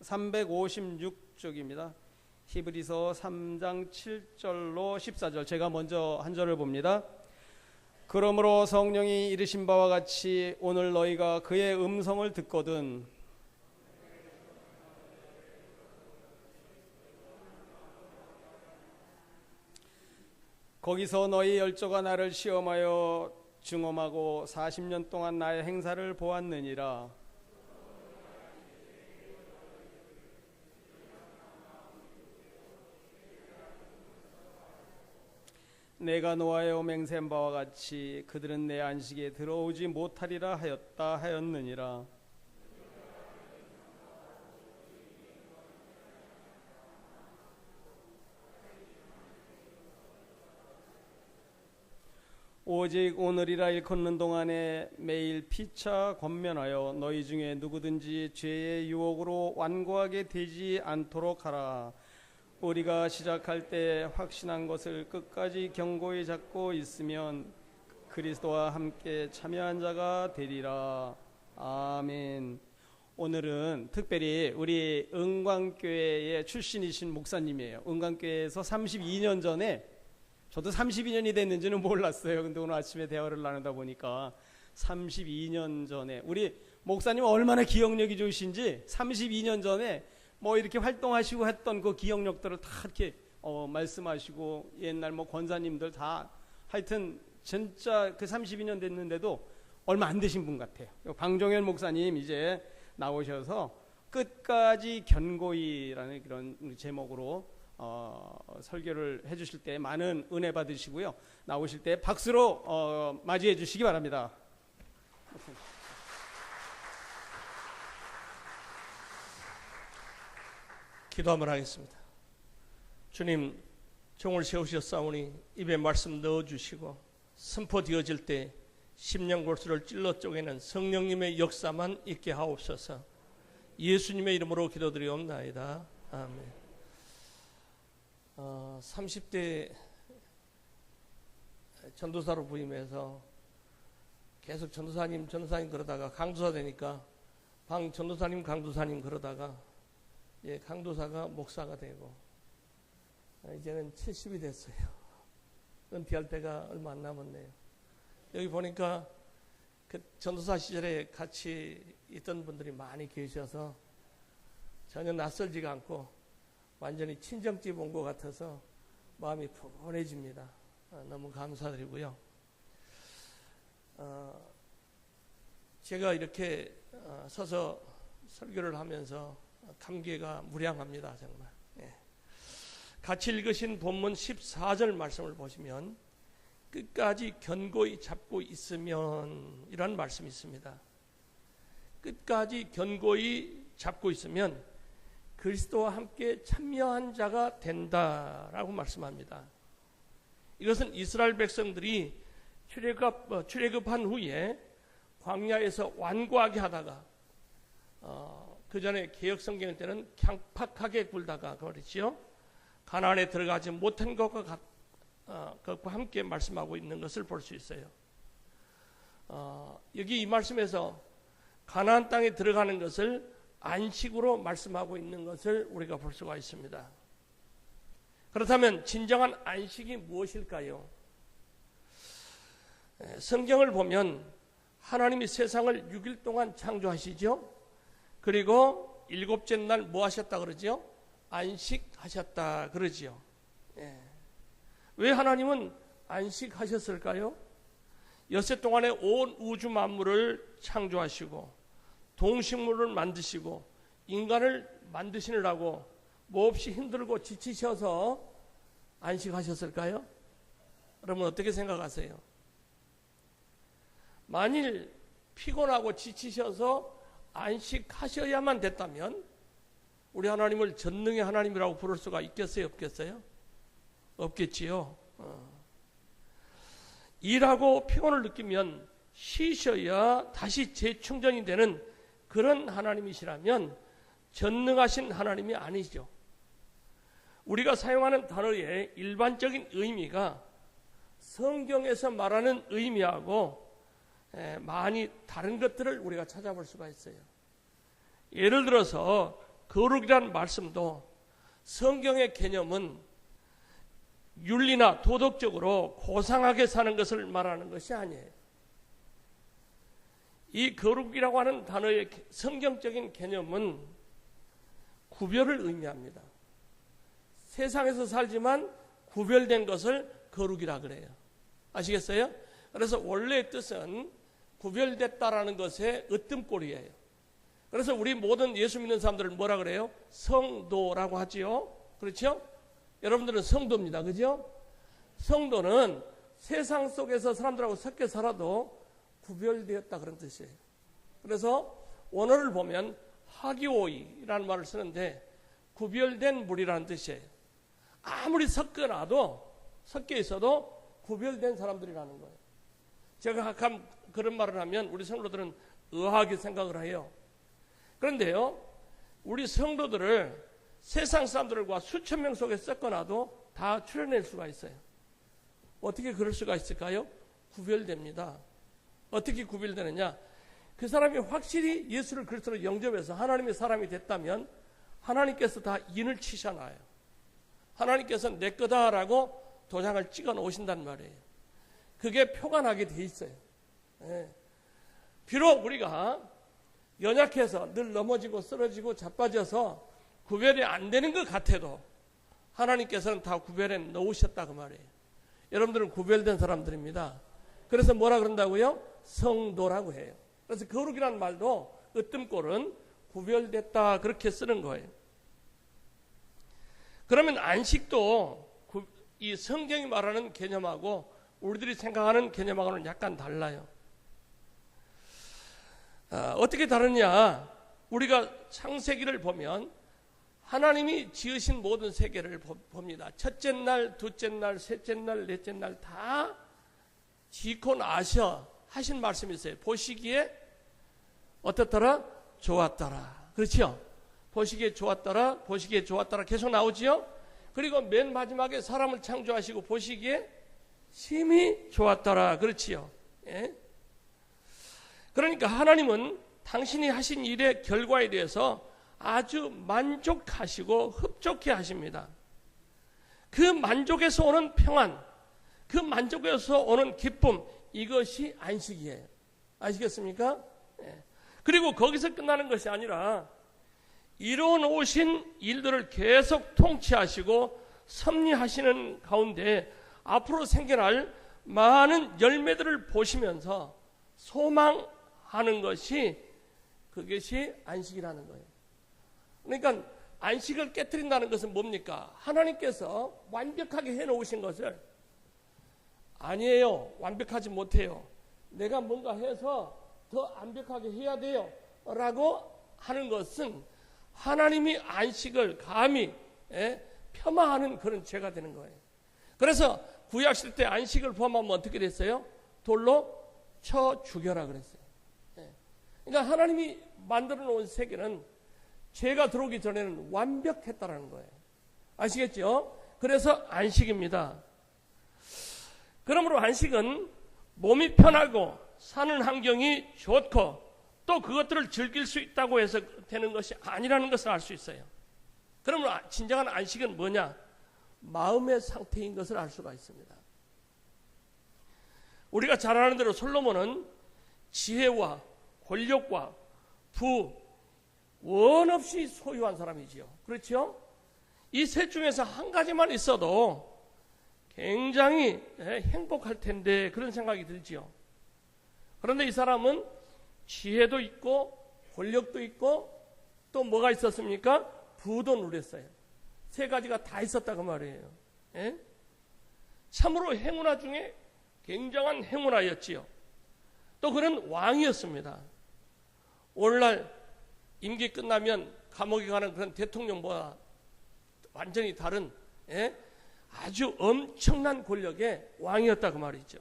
356쪽입니다. 히브리서 3장 7절로 14절, 제가 먼저 한 절을 봅니다. 그러므로 성령이 이르신 바와 같이 오늘 너희가 그의 음성을 듣거든 거기서 너희 열조가 나를 시험하여 증험하고 40년 동안 나의 행사를 보았느니라. 내가 노하여 맹세한 바와 같이 그들은 내 안식에 들어오지 못하리라 하였느니라. 오직 오늘이라 일컫는 동안에 매일 피차 권면하여 너희 중에 누구든지 죄의 유혹으로 완고하게 되지 않도록 하라. 우리가 시작할 때 확신한 것을 끝까지 견고히 잡고 있으면 그리스도와 함께 참여한 자가 되리라. 아멘. 오늘은 특별히 우리 은광교회의 출신이신 목사님이에요. 은광교회에서 32년 전에, 저도 32년이 됐는지는 몰랐어요. 근데 오늘 아침에 대화를 나누다 보니까 32년 전에 우리 목사님 얼마나 기억력이 좋으신지 32년 전에 뭐 이렇게 활동하시고 했던 그 기억력들을 다 이렇게 말씀하시고, 옛날 뭐 권사님들 다 하여튼 진짜 그 32년 됐는데도 얼마 안 되신 분 같아요. 방종현 목사님 이제 나오셔서 끝까지 견고히라는 그런 제목으로 설교를 해주실 때 많은 은혜 받으시고요. 나오실 때 박수로 맞이해 주시기 바랍니다. 기도 한번 하겠습니다. 주님, 종을 세우셨사오니 입에 말씀 넣어주시고 선포되어질 때 심령골수를 찔러 쪼개는 성령님의 역사만 있게 하옵소서. 예수님의 이름으로 기도드리옵나이다. 아멘. 30대 전도사로 부임해서 계속 전도사님 그러다가 강도사 되니까 전도사님 강도사님 그러다가 강도사가 목사가 되고 이제는 70이 됐어요. 은퇴할 때가 얼마 안 남았네요. 여기 보니까 그 전도사 시절에 같이 있던 분들이 많이 계셔서 전혀 낯설지가 않고 완전히 친정집 온 것 같아서 마음이 푸근해집니다. 너무 감사드리고요. 제가 이렇게 서서 설교를 하면서 감개가 무량합니다. 정말. 같이 읽으신 본문 14절 말씀을 보시면 끝까지 견고히 잡고 있으면 이런 말씀이 있습니다. 끝까지 견고히 잡고 있으면 그리스도와 함께 참여한 자가 된다라고 말씀합니다. 이것은 이스라엘 백성들이 출애굽한 후에 광야에서 완고하게 하다가 그 전에 개역 성경 때는 강팍하게 굴다가 그렇지요. 가나안에 들어가지 못한 것과 함께 말씀하고 있는 것을 볼 수 있어요. 여기 이 말씀에서 가나안 땅에 들어가는 것을 안식으로 말씀하고 있는 것을 우리가 볼 수가 있습니다. 그렇다면 진정한 안식이 무엇일까요? 성경을 보면 하나님이 세상을 6일 동안 창조하시죠. 그리고 일곱째 날 뭐 하셨다 그러죠? 안식하셨다 그러지요. 왜 하나님은 안식하셨을까요? 엿새 동안에 온 우주 만물을 창조하시고 동식물을 만드시고 인간을 만드시느라고 몹시 힘들고 지치셔서 안식하셨을까요? 여러분 어떻게 생각하세요? 만일 피곤하고 지치셔서 안식하셔야만 됐다면 우리 하나님을 전능의 하나님이라고 부를 수가 있겠어요? 없겠어요? 없겠지요. 일하고 피곤을 느끼면 쉬셔야 다시 재충전이 되는 그런 하나님이시라면 전능하신 하나님이 아니죠. 우리가 사용하는 단어의 일반적인 의미가 성경에서 말하는 의미하고 많이 다른 것들을 우리가 찾아볼 수가 있어요. 예를 들어서 거룩이라는 말씀도 성경의 개념은 윤리나 도덕적으로 고상하게 사는 것을 말하는 것이 아니에요. 이 거룩이라고 하는 단어의 성경적인 개념은 구별을 의미합니다. 세상에서 살지만 구별된 것을 거룩이라 그래요. 아시겠어요? 그래서 원래의 뜻은 구별됐다라는 것의 으뜸꼴이에요. 그래서 우리 모든 예수 믿는 사람들을 뭐라 그래요? 성도라고 하지요. 그렇죠? 여러분들은 성도입니다. 그죠? 성도는 세상 속에서 사람들하고 섞여 살아도 구별되었다 그런 뜻이에요. 그래서 원어를 보면 하기오이라는 말을 쓰는데 구별된 무리라는 뜻이에요. 아무리 섞여 있어도 구별된 사람들이라는 거예요. 제가 가끔 그런 말을 하면 우리 성도들은 의아하게 생각을 해요. 그런데요, 우리 성도들을 세상 사람들과 수천 명 속에 섞어놔도 다 추려낼 수가 있어요. 어떻게 그럴 수가 있을까요? 구별됩니다. 어떻게 구별되느냐? 그 사람이 확실히 예수를 그리스도로 영접해서 하나님의 사람이 됐다면 하나님께서 다 인을 치셔놔요. 하나님께서 내 거다라고 도장을 찍어 놓으신단 말이에요. 그게 표가 나게 돼 있어요. 예. 비록 우리가 연약해서 늘 넘어지고 쓰러지고 자빠져서 구별이 안 되는 것 같아도 하나님께서는 다 구별해 놓으셨다 그 말이에요. 여러분들은 구별된 사람들입니다. 그래서 뭐라 그런다고요? 성도라고 해요. 그래서 거룩이라는 말도 으뜸꼴은 구별됐다 그렇게 쓰는 거예요. 그러면 안식도 이 성경이 말하는 개념하고 우리들이 생각하는 개념하고는 약간 달라요. 어떻게 다르냐? 우리가 창세기를 보면 하나님이 지으신 모든 세계를 봅니다. 첫째 날, 둘째 날, 셋째 날, 넷째 날 다 지고 나셔 하신 말씀이 있어요. 보시기에 어떻더라? 좋았더라. 그렇죠? 보시기에 좋았더라, 보시기에 좋았더라 계속 나오지요? 그리고 맨 마지막에 사람을 창조하시고 보시기에 심히 좋았더라. 그렇지요? 예? 그러니까 하나님은 당신이 하신 일의 결과에 대해서 아주 만족하시고 흡족해 하십니다. 그 만족에서 오는 평안, 그 만족에서 오는 기쁨, 이것이 안식이에요. 아시겠습니까? 예. 그리고 거기서 끝나는 것이 아니라 이루어 놓으신 일들을 계속 통치하시고 섭리하시는 가운데 앞으로 생겨날 많은 열매들을 보시면서 소망하는 것이 그것이 안식이라는 거예요. 그러니까 안식을 깨트린다는 것은 뭡니까? 하나님께서 완벽하게 해놓으신 것을 아니에요. 완벽하지 못해요. 내가 뭔가 해서 더 완벽하게 해야 돼요. 라고 하는 것은 하나님이 안식을 감히 폄하하는 그런 죄가 되는 거예요. 그래서 구약시대 때 안식을 범하면 어떻게 됐어요? 돌로 쳐 죽여라 그랬어요. 그러니까 하나님이 만들어 놓은 세계는 죄가 들어오기 전에는 완벽했다라는 거예요. 아시겠죠? 그래서 안식입니다. 그러므로 안식은 몸이 편하고 사는 환경이 좋고 또 그것들을 즐길 수 있다고 해서 되는 것이 아니라는 것을 알 수 있어요. 그러므로 진정한 안식은 뭐냐? 마음의 상태인 것을 알 수가 있습니다. 우리가 잘 아는 대로 솔로몬은 지혜와 권력과 부, 원 없이 소유한 사람이지요. 그렇죠? 이 셋 중에서 한 가지만 있어도 굉장히 행복할 텐데 그런 생각이 들지요. 그런데 이 사람은 지혜도 있고 권력도 있고 또 뭐가 있었습니까? 부도 누렸어요. 세 가지가 다 있었다 그 말이에요. 예? 참으로 행운아 중에 굉장한 행운아였지요. 또 그는 왕이었습니다. 오늘날 임기 끝나면 감옥에 가는 그런 대통령보다 완전히 다른 아주 엄청난 권력의 왕이었다 그 말이죠.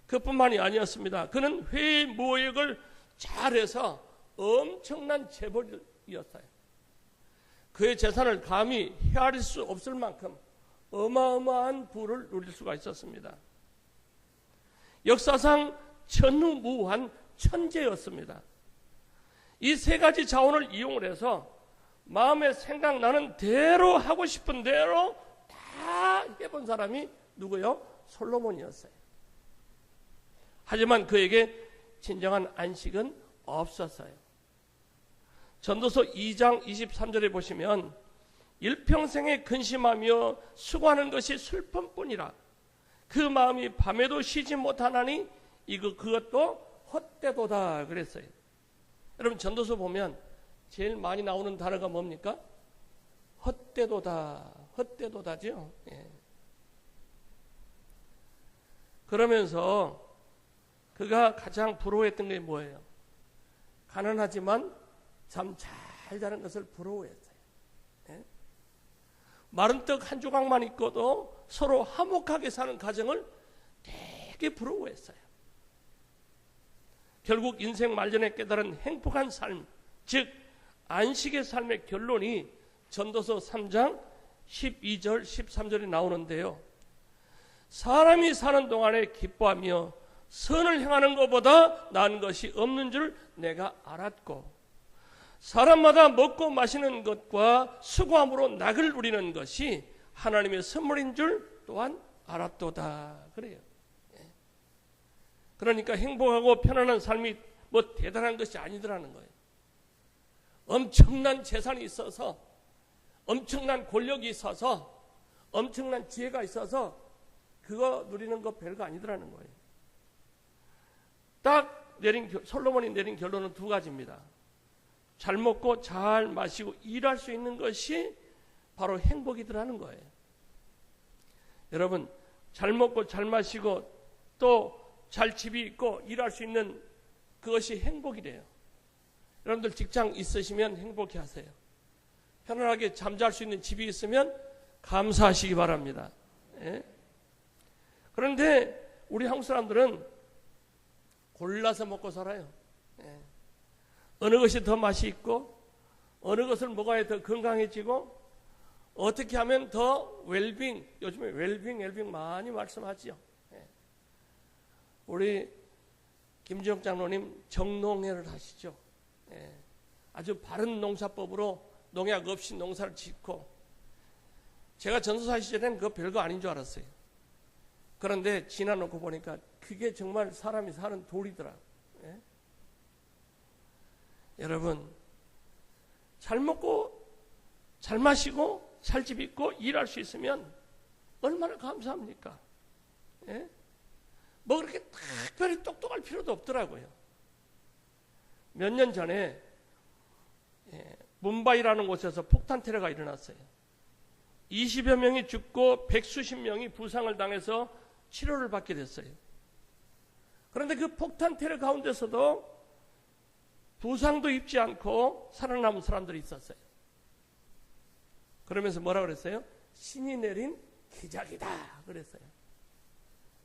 그뿐만이 아니었습니다. 그는 회의 모욕을 잘해서 엄청난 재벌이었어요. 그의 재산을 감히 헤아릴 수 없을 만큼 어마어마한 부를 누릴 수가 있었습니다. 역사상 전무후무한 천재였습니다. 이 세 가지 자원을 이용을 해서 마음에 생각나는 대로 하고 싶은 대로 다 해본 사람이 누구요? 솔로몬이었어요. 하지만 그에게 진정한 안식은 없었어요. 전도서 2장 23절에 보시면 일평생에 근심하며 수고하는 것이 슬픔뿐이라 그 마음이 밤에도 쉬지 못하나니 그것도 헛되도다 그랬어요. 여러분 전도서 보면 제일 많이 나오는 단어가 뭡니까? 헛되도다. 헛되도다죠. 예. 그러면서 그가 가장 부러워했던 게 뭐예요? 가난하지만 잠 잘 자는 것을 부러워했어요. 예? 마른 떡 한 조각만 있고도 서로 화목하게 사는 가정을 되게 부러워했어요. 결국 인생 말년에 깨달은 행복한 삶, 즉 안식의 삶의 결론이 전도서 3장 12절 13절에 나오는데요. 사람이 사는 동안에 기뻐하며 선을 행하는 것보다 나은 것이 없는 줄 내가 알았고 사람마다 먹고 마시는 것과 수고함으로 낙을 누리는 것이 하나님의 선물인 줄 또한 알았도다 그래요. 그러니까 행복하고 편안한 삶이 뭐 대단한 것이 아니더라는 거예요. 엄청난 재산이 있어서 엄청난 권력이 있어서 엄청난 지혜가 있어서 그거 누리는 거 별거 아니더라는 거예요. 딱 솔로몬이 내린 결론은 두 가지입니다. 잘 먹고 잘 마시고 일할 수 있는 것이 바로 행복이더라는 거예요. 여러분 잘 먹고 잘 마시고 또 잘 집이 있고 일할 수 있는 그것이 행복이래요. 여러분들 직장 있으시면 행복해 하세요. 편안하게 잠잘 수 있는 집이 있으면 감사하시기 바랍니다. 예? 그런데 우리 한국 사람들은 골라서 먹고 살아요. 예. 어느 것이 더 맛이 있고 어느 것을 먹어야 더 건강해지고 어떻게 하면 더 웰빙, 요즘에 웰빙 많이 말씀하지요. 예. 우리 김지영 장로님 정농회를 하시죠. 예. 아주 바른 농사법으로 농약 없이 농사를 짓고 제가 전도사 시절에는 그거 별거 아닌 줄 알았어요. 그런데 지나놓고 보니까 그게 정말 사람이 사는 도리더라. 예? 여러분 잘 먹고 잘 마시고 잘 집 있고 일할 수 있으면 얼마나 감사합니까? 예? 뭐 그렇게 특별히 똑똑할 필요도 없더라고요. 몇 년 전에 뭄바이라는 곳에서 폭탄 테러가 일어났어요. 20여 명이 죽고 100수십 명이 부상을 당해서 치료를 받게 됐어요. 그런데 그 폭탄 테러 가운데서도 부상도 입지 않고 살아남은 사람들이 있었어요. 그러면서 뭐라 그랬어요? 신이 내린 기적이다 그랬어요.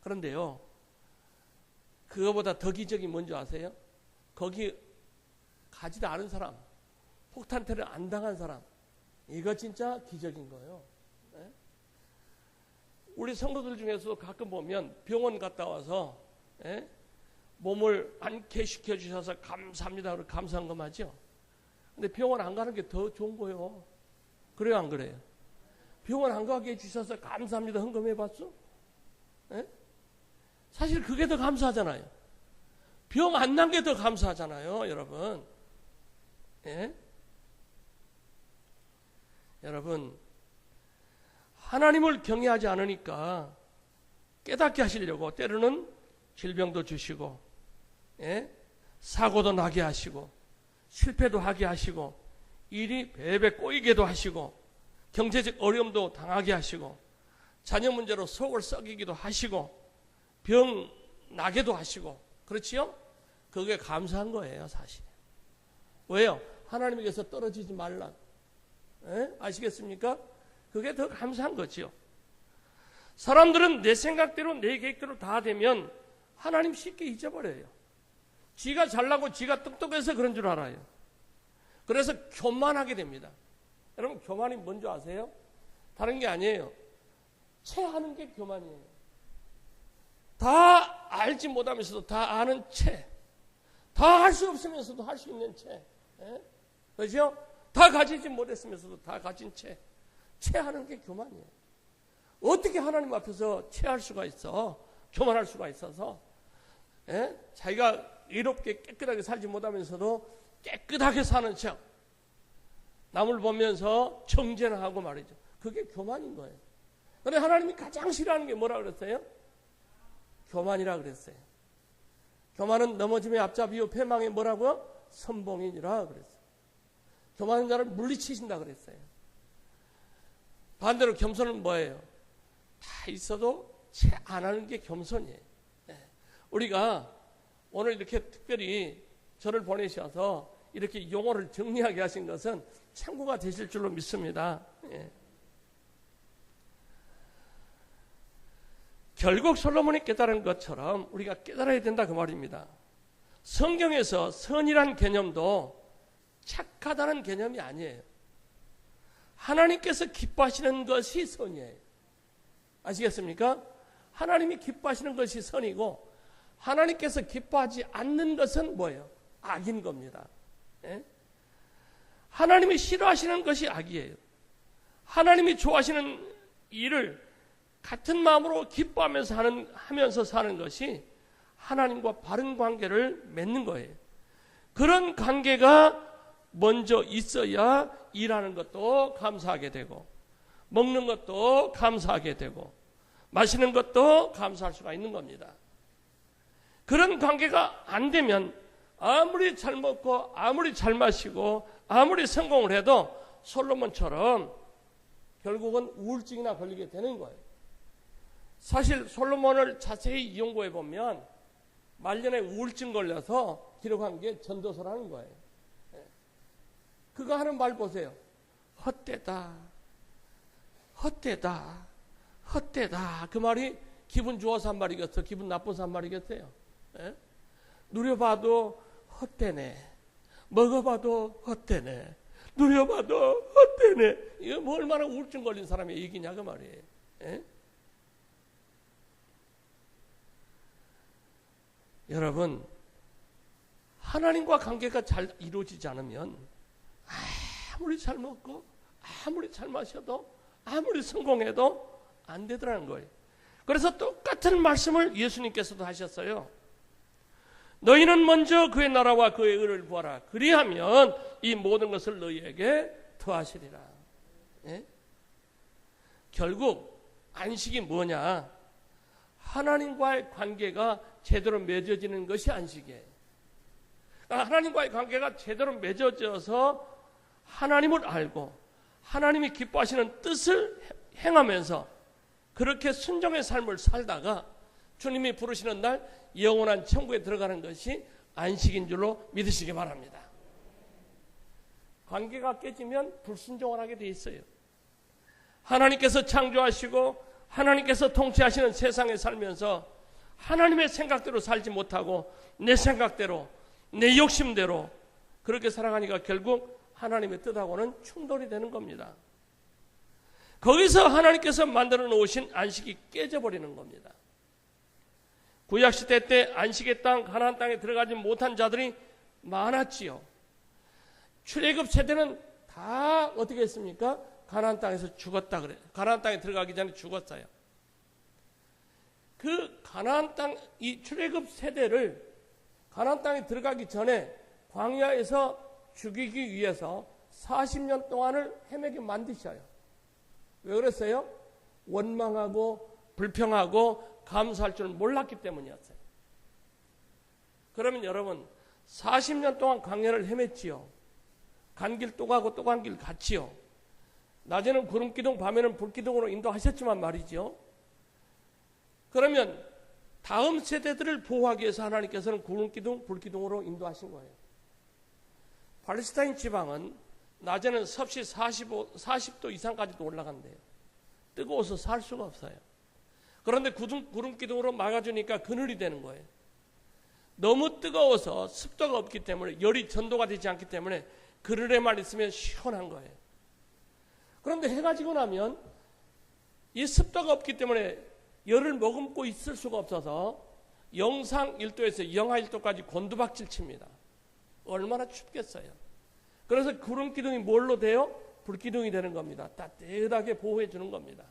그런데요, 그거보다 더 기적이 뭔지 아세요? 거기 가지도 않은 사람, 폭탄 테러 안 당한 사람, 이거 진짜 기적인 거예요. 네? 우리 성도들 중에서도 가끔 보면 병원 갔다 와서 몸을 안쾌시켜 주셔서 감사합니다. 그리고 감사한 거 맞죠? 근데 병원 안 가는 게 더 좋은 거예요. 그래요, 안 그래요? 병원 안 가게 해주셔서 감사합니다. 헌금해 봤어? 사실 그게 더 감사하잖아요. 병 안 난 게 더 감사하잖아요, 여러분. 예? 여러분, 하나님을 경외하지 않으니까 깨닫게 하시려고 때로는 질병도 주시고, 사고도 나게 하시고, 실패도 하게 하시고, 일이 배배 꼬이게도 하시고, 경제적 어려움도 당하게 하시고, 자녀 문제로 속을 썩이기도 하시고, 병 나게도 하시고, 그렇지요? 그게 감사한 거예요, 사실. 왜요? 하나님에게서 떨어지지 말라. 아시겠습니까? 그게 더 감사한 거지요. 사람들은 내 생각대로 내 계획대로 다 되면 하나님 쉽게 잊어버려요. 지가 잘나고 지가 똑똑해서 그런 줄 알아요. 그래서 교만하게 됩니다. 여러분, 교만이 뭔지 아세요? 다른 게 아니에요. 체하는 게 교만이에요. 다 알지 못하면서도 다 아는 채, 다 할 수 없으면서도 할 수 있는 채, 그렇죠? 다 가지지 못했으면서도 다 가진 채 체하는 게 교만이에요. 어떻게 하나님 앞에서 체할 수가 있어? 교만할 수가 있어서 자기가 의롭게 깨끗하게 살지 못하면서도 깨끗하게 사는 척 남을 보면서 정죄나 하고 말이죠. 그게 교만인 거예요. 그런데 하나님이 가장 싫어하는 게 뭐라 그랬어요? 교만이라 그랬어요. 교만은 넘어짐의 앞잡이요 패망의 뭐라고요? 선봉이니라 그랬어요. 교만한 자를 물리치신다 그랬어요. 반대로 겸손은 뭐예요? 다 있어도 채 안 하는 게 겸손이에요. 우리가 오늘 이렇게 특별히 저를 보내셔서 이렇게 용어를 정리하게 하신 것은 참고가 되실 줄로 믿습니다. 결국 솔로몬이 깨달은 것처럼 우리가 깨달아야 된다 그 말입니다. 성경에서 선이란 개념도 착하다는 개념이 아니에요. 하나님께서 기뻐하시는 것이 선이에요. 아시겠습니까? 하나님이 기뻐하시는 것이 선이고 하나님께서 기뻐하지 않는 것은 뭐예요? 악인 겁니다. 하나님이 싫어하시는 것이 악이에요. 하나님이 좋아하시는 일을 같은 마음으로 기뻐하면서 사는 것이 하나님과 바른 관계를 맺는 거예요. 그런 관계가 먼저 있어야 일하는 것도 감사하게 되고 먹는 것도 감사하게 되고 마시는 것도 감사할 수가 있는 겁니다. 그런 관계가 안 되면 아무리 잘 먹고 아무리 잘 마시고 아무리 성공을 해도 솔로몬처럼 결국은 우울증이나 걸리게 되는 거예요. 사실 솔로몬을 자세히 연구해 보면 말년에 우울증 걸려서 기록한 게 전도서라는 거예요. 그거 하는 말 보세요. 헛되다. 헛되다. 헛되다. 그 말이 기분 좋아서 한 말이겠어요? 기분 나빠서 한 말이겠어요? 누려봐도 헛되네. 먹어봐도 헛되네. 누려봐도 헛되네. 이거 뭐 얼마나 우울증 걸린 사람의 얘기냐 그 말이에요. 여러분, 하나님과 관계가 잘 이루어지지 않으면 아무리 잘 먹고 아무리 잘 마셔도 아무리 성공해도 안 되더라는 거예요. 그래서 똑같은 말씀을 예수님께서도 하셨어요. 너희는 먼저 그의 나라와 그의 의를 구하라. 그리하면 이 모든 것을 너희에게 더하시리라. 결국 안식이 뭐냐? 하나님과의 관계가 제대로 맺어지는 것이 안식이에요. 하나님과의 관계가 제대로 맺어져서 하나님을 알고 하나님이 기뻐하시는 뜻을 행하면서 그렇게 순종의 삶을 살다가 주님이 부르시는 날 영원한 천국에 들어가는 것이 안식인 줄로 믿으시기 바랍니다. 관계가 깨지면 불순종을 하게 돼 있어요. 하나님께서 창조하시고 하나님께서 통치하시는 세상에 살면서 하나님의 생각대로 살지 못하고 내 생각대로 내 욕심대로 그렇게 살아가니까 결국 하나님의 뜻하고는 충돌이 되는 겁니다. 거기서 하나님께서 만들어 놓으신 안식이 깨져버리는 겁니다. 구약시대 때 안식의 땅 가나안 땅에 들어가지 못한 자들이 많았지요. 출애굽 세대는 다 어떻게 했습니까? 가나안 땅에서 죽었다 그래요. 가나안 땅에 들어가기 전에 죽었어요. 그 가나안 땅, 이 출애굽 세대를 가나안 땅에 들어가기 전에 광야에서 죽이기 위해서 40년 동안을 헤매게 만드셔요. 왜 그랬어요? 원망하고 불평하고 감사할 줄 몰랐기 때문이었어요. 그러면 여러분 40년 동안 광야를 헤맸지요. 간 길 또 가고 또 간 길 갔지요. 낮에는 구름기둥 밤에는 불기둥으로 인도하셨지만 말이죠. 그러면 다음 세대들을 보호하기 위해서 하나님께서는 구름기둥 불기둥으로 인도하신 거예요. 팔레스타인 지방은 낮에는 섭씨 40도 이상까지도 올라간대요. 뜨거워서 살 수가 없어요. 그런데 구름기둥으로 막아주니까 그늘이 되는 거예요. 너무 뜨거워서 습도가 없기 때문에 열이 전도가 되지 않기 때문에 그늘에만 있으면 시원한 거예요. 그런데 해가 지고 나면 이 습도가 없기 때문에 열을 머금고 있을 수가 없어서 영상 1도에서 영하 1도까지 곤두박질 칩니다. 얼마나 춥겠어요. 그래서 구름 기둥이 뭘로 돼요? 불기둥이 되는 겁니다. 따뜻하게 보호해 주는 겁니다.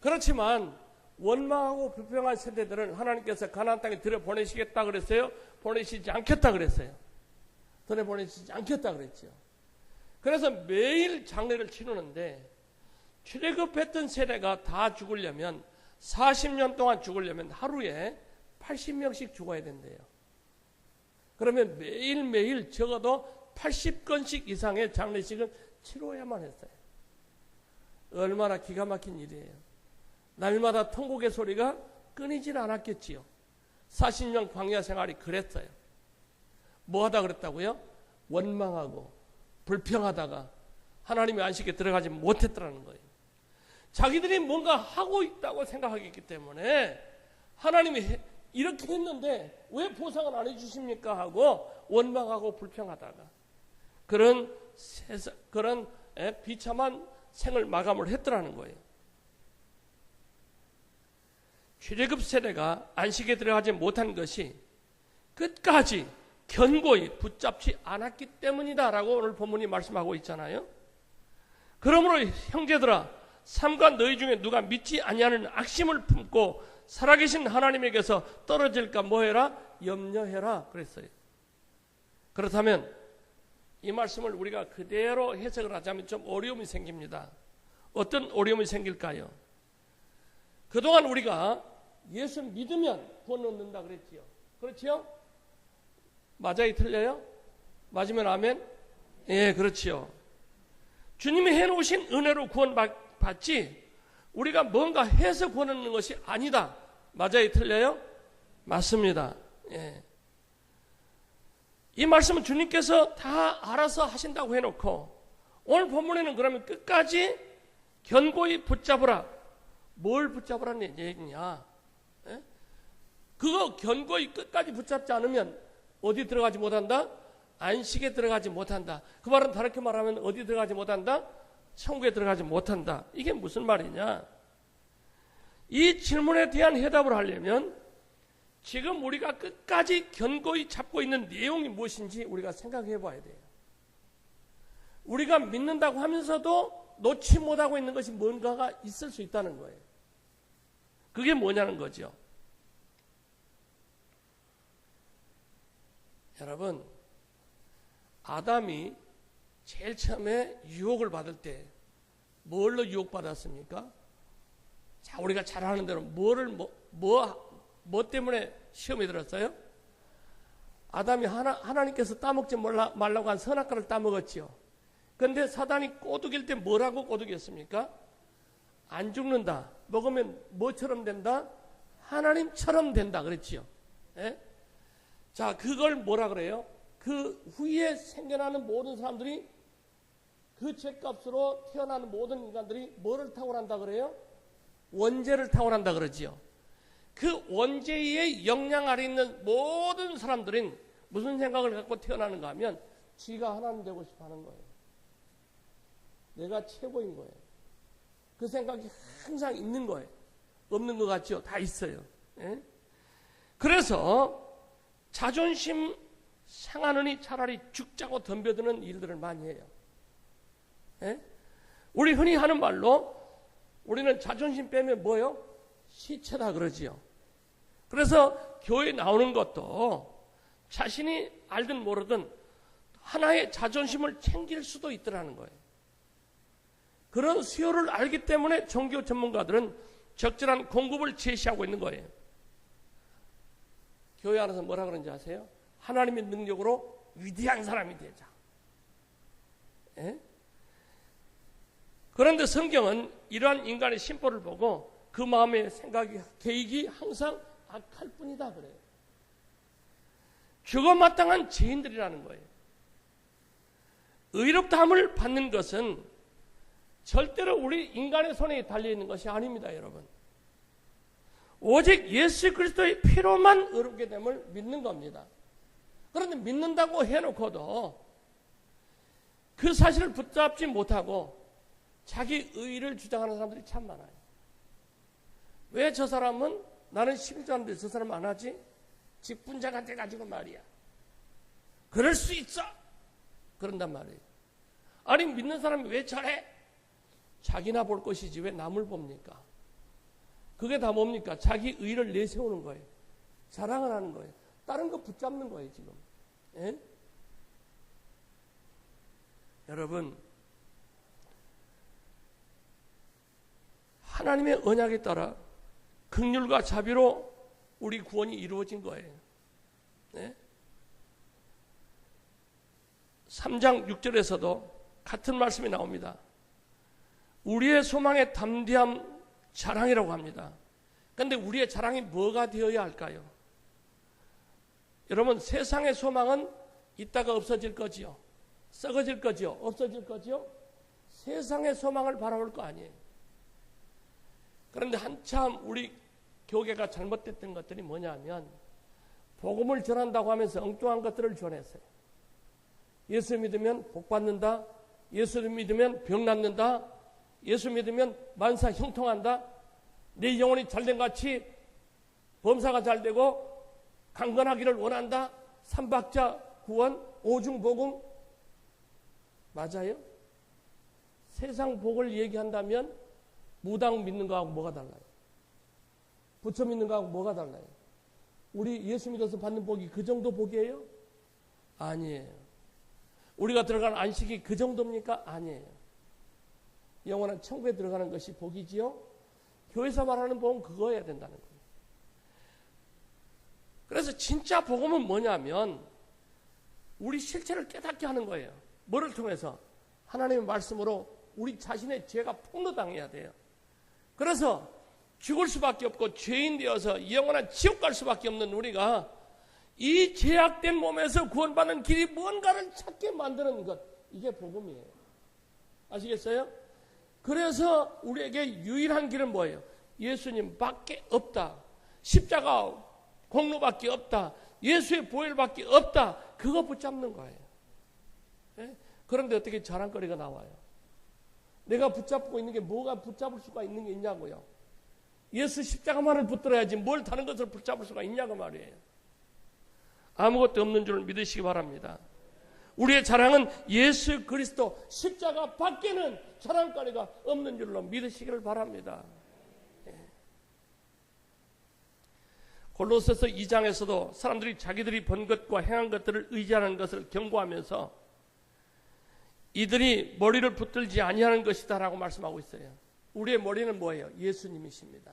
그렇지만 원망하고 불평한 세대들은 하나님께서 가나안 땅에 들여보내시겠다 그랬어요? 보내시지 않겠다 그랬어요. 들여보내시지 않겠다 그랬죠. 그래서 매일 장례를 치르는데 출애굽했던 세대가 다 죽으려면 40년 동안 죽으려면 하루에 80명씩 죽어야 된대요. 그러면 매일매일 적어도 80건씩 이상의 장례식을 치러야만 했어요. 얼마나 기가 막힌 일이에요. 날마다 통곡의 소리가 끊이질 않았겠지요. 40년 광야 생활이 그랬어요. 뭐 하다 그랬다고요? 원망하고 불평하다가 하나님의 안식에 들어가지 못했더라는 거예요. 자기들이 뭔가 하고 있다고 생각하기 때문에 하나님이 이렇게 했는데 왜 보상을 안 해주십니까 하고 원망하고 불평하다가 그런 비참한 생을 마감을 했더라는 거예요. 출애굽 세대가 안식에 들어가지 못한 것이 끝까지 견고히 붙잡지 않았기 때문이다라고 오늘 본문이 말씀하고 있잖아요. 그러므로 형제들아, 삼가 너희 중에 누가 믿지 아니하는 악심을 품고 살아계신 하나님에게서 떨어질까 뭐해라? 염려해라 그랬어요. 그렇다면 이 말씀을 우리가 그대로 해석을 하자면 좀 어려움이 생깁니다. 어떤 어려움이 생길까요? 그동안 우리가 예수 믿으면 구원 얻는다 그랬지요. 그렇지요? 맞아요? 틀려요? 맞으면 아멘? 예, 그렇지요. 주님이 해놓으신 은혜로 구원받지 우리가 뭔가 해서 구원 얻는 것이 아니다. 맞아요? 틀려요? 맞습니다. 예. 이 말씀은 주님께서 다 알아서 하신다고 해놓고 오늘 본문에는 그러면 끝까지 견고히 붙잡으라. 뭘 붙잡으라는 얘기냐? 예? 그거 견고히 끝까지 붙잡지 않으면 어디 들어가지 못한다? 안식에 들어가지 못한다. 그 말은 다르게 말하면 어디 들어가지 못한다? 천국에 들어가지 못한다. 이게 무슨 말이냐? 이 질문에 대한 해답을 하려면 지금 우리가 끝까지 견고히 잡고 있는 내용이 무엇인지 우리가 생각해 봐야 돼요. 우리가 믿는다고 하면서도 놓지 못하고 있는 것이 뭔가가 있을 수 있다는 거예요. 그게 뭐냐는 거죠. 여러분, 아담이 제일 처음에 유혹을 받을 때 뭘로 유혹받았습니까? 자, 우리가 잘 아는 대로 뭐 때문에 시험에 들었어요? 아담이 하나님께서 따먹지 말라고 한 선악과를 따먹었지요. 그런데 사단이 꼬드길 때 뭐라고 꼬드겼습니까? 안 죽는다. 먹으면 뭐처럼 된다? 하나님처럼 된다. 그랬지요. 예? 자, 그걸 뭐라 그래요? 그 후에 생겨나는 모든 사람들이 그 죄값으로 태어나는 모든 인간들이 뭐를 탁월한다 그래요? 원죄를 탁월한다 그러지요. 그 원죄의 영향 아래 있는 모든 사람들은 무슨 생각을 갖고 태어나는가 하면 지가 하나님 되고 싶어 하는 거예요. 내가 최고인 거예요. 그 생각이 항상 있는 거예요. 없는 것 같죠? 다 있어요. 예? 그래서 자존심 상하느니 차라리 죽자고 덤벼드는 일들을 많이 해요. 예? 우리 흔히 하는 말로 우리는 자존심 빼면 뭐요? 시체다 그러지요. 그래서 교회 나오는 것도 자신이 알든 모르든 하나의 자존심을 챙길 수도 있더라는 거예요. 그런 수요를 알기 때문에 종교 전문가들은 적절한 공급을 제시하고 있는 거예요. 교회 안에서 뭐라 그러는지 아세요? 하나님의 능력으로 위대한 사람이 되자. 예? 그런데 성경은 이러한 인간의 심보를 보고 그 마음의 생각이 계획이 항상 악할 뿐이다 그래요. 죽어마땅한 죄인들이라는 거예요. 의롭다함을 받는 것은 절대로 우리 인간의 손에 달려있는 것이 아닙니다. 여러분, 오직 예수 그리스도의 피로만 의롭게 됨을 믿는 겁니다. 그런데 믿는다고 해놓고도 그 사실을 붙잡지 못하고 자기 의의를 주장하는 사람들이 참 많아요. 왜 저 사람은 나는 11조인데 저 사람 안 하지? 직분자가 돼가지고 말이야. 그럴 수 있어. 그런단 말이에요. 아니 믿는 사람이 왜 잘해? 자기나 볼 것이지 왜 남을 봅니까? 그게 다 뭡니까? 자기 의를 내세우는 거예요. 자랑을 하는 거예요. 다른 거 붙잡는 거예요 지금. 예? 여러분 하나님의 언약에 따라 긍휼과 자비로 우리 구원이 이루어진 거예요. 네? 3장 6절에서도 같은 말씀이 나옵니다. 우리의 소망의 담대함 자랑이라고 합니다. 그런데 우리의 자랑이 뭐가 되어야 할까요? 여러분 세상의 소망은 있다가 없어질 거지요. 썩어질 거지요. 없어질 거지요. 세상의 소망을 바라볼 거 아니에요. 그런데 한참 우리 교계가 잘못됐던 것들이 뭐냐면 복음을 전한다고 하면서 엉뚱한 것들을 전했어요. 예수 믿으면 복 받는다. 예수 믿으면 병 낫는다. 예수 믿으면 만사 형통한다. 내 영혼이 잘된 같이 범사가 잘되고 강건하기를 원한다. 삼박자 구원, 오중복음 맞아요? 세상 복을 얘기한다면 무당 믿는 거하고 뭐가 달라요? 부처 믿는 거하고 뭐가 달라요? 우리 예수 믿어서 받는 복이 그 정도 복이에요? 아니에요. 우리가 들어가는 안식이 그 정도입니까? 아니에요. 영원한 천국에 들어가는 것이 복이지요. 교회에서 말하는 복은 그거여야 된다는 거예요. 그래서 진짜 복음은 뭐냐면 우리 실체를 깨닫게 하는 거예요. 뭐를 통해서? 하나님의 말씀으로 우리 자신의 죄가 폭로당해야 돼요. 그래서 죽을 수밖에 없고 죄인 되어서 영원한 지옥 갈 수밖에 없는 우리가 이 죄악된 몸에서 구원받는 길이 뭔가를 찾게 만드는 것, 이게 복음이에요. 아시겠어요? 그래서 우리에게 유일한 길은 뭐예요? 예수님밖에 없다. 십자가 공로밖에 없다. 예수의 보혈밖에 없다. 그거 붙잡는 거예요. 네? 그런데 어떻게 자랑거리가 나와요? 내가 붙잡고 있는 게 뭐가 붙잡을 수가 있는 게 있냐고요. 예수 십자가만을 붙들어야지 뭘 다른 것을 붙잡을 수가 있냐고 말이에요. 아무것도 없는 줄 믿으시기 바랍니다. 우리의 자랑은 예수 그리스도 십자가 밖에는 자랑거리가 없는 줄로 믿으시기를 바랍니다. 골로새서 2장에서도 사람들이 자기들이 본 것과 행한 것들을 의지하는 것을 경고하면서 이들이 머리를 붙들지 아니하는 것이다 라고 말씀하고 있어요. 우리의 머리는 뭐예요? 예수님이십니다.